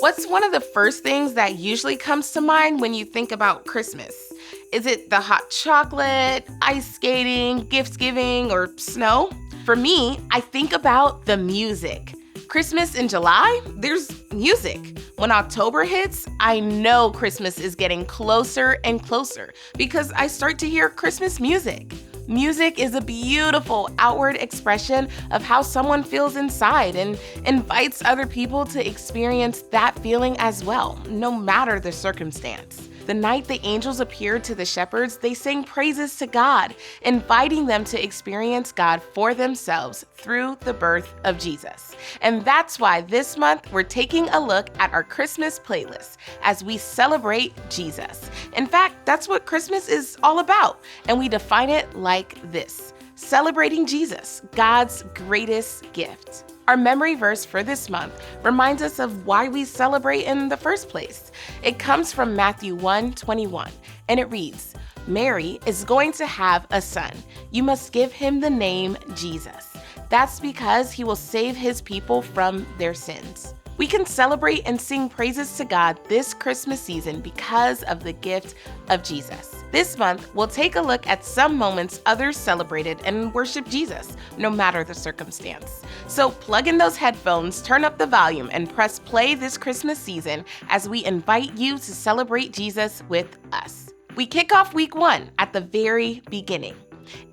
What's one of the first things that usually comes to mind when you think about Christmas? Is it the hot chocolate, ice skating, gift giving, or snow? For me, I think about the music. Christmas in July, there's music. When October hits, I know Christmas is getting closer and closer because I start to hear Christmas music. Music is a beautiful outward expression of how someone feels inside and invites other people to experience that feeling as well, no matter the circumstance. The night the angels appeared to the shepherds, they sang praises to God, inviting them to experience God for themselves through the birth of Jesus. And that's why this month we're taking a look at our Christmas playlist as we celebrate Jesus. In fact, that's what Christmas is all about, and we define it like this: celebrating Jesus, God's greatest gift. Our memory verse for this month reminds us of why we celebrate in the first place. It comes from Matthew 1:21, and it reads, "Mary is going to have a son. You must give him the name Jesus. That's because he will save his people from their sins." We can celebrate and sing praises to God this Christmas season because of the gift of Jesus. This month, we'll take a look at some moments others celebrated and worshiped Jesus, no matter the circumstance. So plug in those headphones, turn up the volume, and press play this Christmas season as we invite you to celebrate Jesus with us. We kick off week 1 at the very beginning.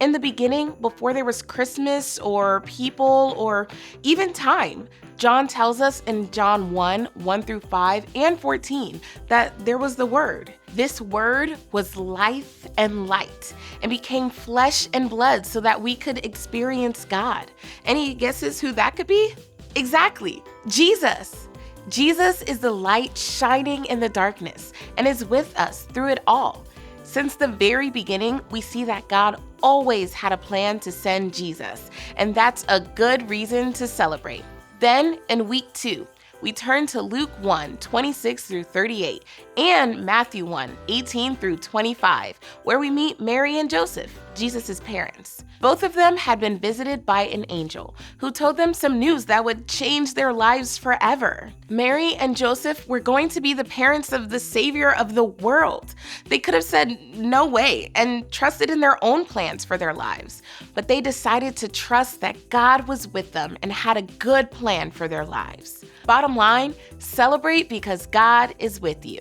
In the beginning, before there was Christmas or people or even time, John tells us in John 1:1-5 and 14, that there was the Word. This Word was life and light and became flesh and blood so that we could experience God. Any guesses who that could be? Exactly, Jesus. Jesus is the light shining in the darkness and is with us through it all. Since the very beginning, we see that God always had a plan to send Jesus, and that's a good reason to celebrate. Then, in week 2, we turn to Luke 1:26-38 and Matthew 1:18-25, where we meet Mary and Joseph, Jesus' parents. Both of them had been visited by an angel who told them some news that would change their lives forever. Mary and Joseph were going to be the parents of the Savior of the world. They could have said no way and trusted in their own plans for their lives, but they decided to trust that God was with them and had a good plan for their lives. Bottom line, celebrate because God is with you.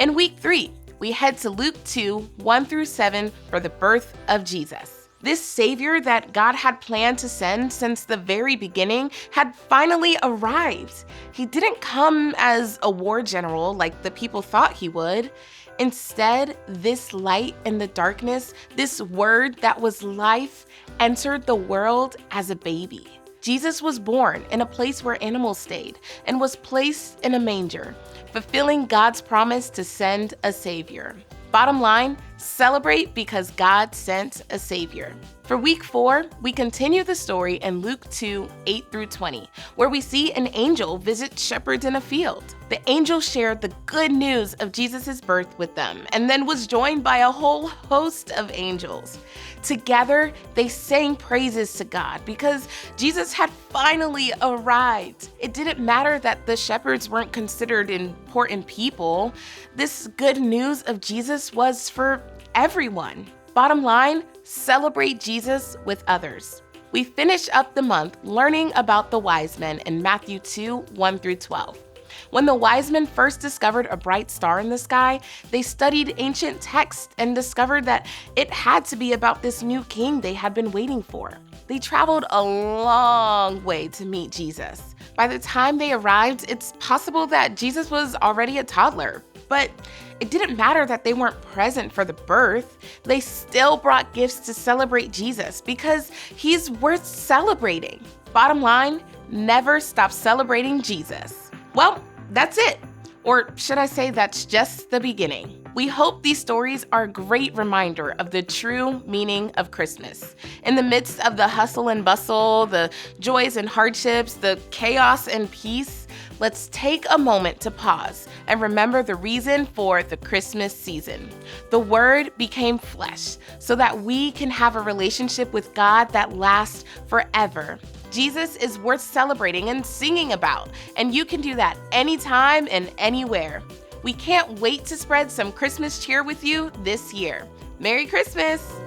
In week 3, we head to Luke 2:1-7 for the birth of Jesus. This Savior that God had planned to send since the very beginning had finally arrived. He didn't come as a war general like the people thought he would. Instead, this light in the darkness, this Word that was life, entered the world as a baby. Jesus was born in a place where animals stayed and was placed in a manger, fulfilling God's promise to send a Savior. Bottom line, celebrate because God sent a Savior. For week 4, we continue the story in Luke 2:8-20, where we see an angel visit shepherds in a field. The angel shared the good news of Jesus' birth with them and then was joined by a whole host of angels. Together, they sang praises to God because Jesus had finally arrived. It didn't matter that the shepherds weren't considered important people. This good news of Jesus was for everyone. Bottom line, celebrate Jesus with others. We finish up the month learning about the wise men in Matthew 2:1-12. When the wise men first discovered a bright star in the sky, they studied ancient texts and discovered that it had to be about this new king they had been waiting for. They traveled a long way to meet Jesus. By the time they arrived, it's possible that Jesus was already a toddler. But it didn't matter that they weren't present for the birth. They still brought gifts to celebrate Jesus because he's worth celebrating. Bottom line, never stop celebrating Jesus. Well, that's it. Or should I say that's just the beginning. We hope these stories are a great reminder of the true meaning of Christmas. In the midst of the hustle and bustle, the joys and hardships, the chaos and peace, let's take a moment to pause and remember the reason for the Christmas season. The Word became flesh so that we can have a relationship with God that lasts forever. Jesus is worth celebrating and singing about, and you can do that anytime and anywhere. We can't wait to spread some Christmas cheer with you this year. Merry Christmas!